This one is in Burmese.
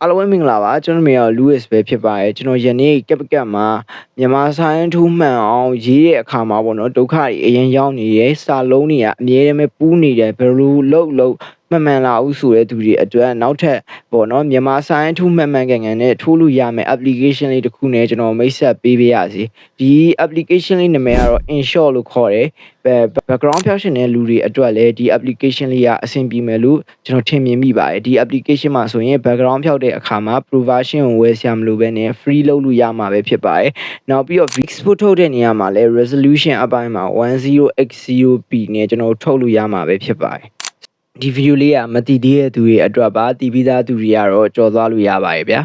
အားလုံးပဲမင်္ဂလာပါကျွန်တော်မျိုး Louis ပဲဖြစ်ပါတယ်ကျွန်တော်ယနေ့ကပ်မှာမြန်မာဆိုင်ထူးမှန်အောင်ရေးတဲ့အခါမှာပေါ့နော်ဒုက္ခတွေအရင်ရောက်နေရဲစာလုံးတွေကအမြဲတမ်းပူးနေတယ်ဘယ်လိုလုပ်မှန်လာဘူးဆိုတဲ့သူတွေအတွက်နောက်ထပ်ပေါ့နော်မြန်မာဆိုင်ထူးမှန်ကန်နဲ့ထိုးလို့ရမယ် application လေးတစ်ခုနဲ့ကျွန်တော်မိတ်ဆက်ပေးပါရစေဒီ application လေးနာမည်ကတော့ InShot လို့ခေါ်တယ်background ဖြောက်ရှင်တဲ့လူတွေအတွက်လည်းဒီ application လေးကအဆင်ပြေမယ်လို့ကျွန်တော်ထင်မြင်မိပါတယ်ဒီ application မှာဆိုရင် background ဖြောက်တဲ့အခါမှာ provision ကိုဝယ်ဆရာမလို့ပဲနဲ့ free လုပ်လို့ရမှာပဲဖြစ်ပါတယ်နောက်ပြီးတော့ export ထုတ်တဲ့နေရာမှာလည်း resolution အပိုင်းမှာ 1080p နဲ့ကျွန်တော်ထုတ်လို့ရမှာပဲဖြစ်ပါတယ်ဒီဗီဒီယိုလေးကမတည်သေးတဲ့သူတွေအတွက်ပါတည်ပြီးသားသူတွေကတော့ကြော်သွားလို့ရပါတယ်ဗျာ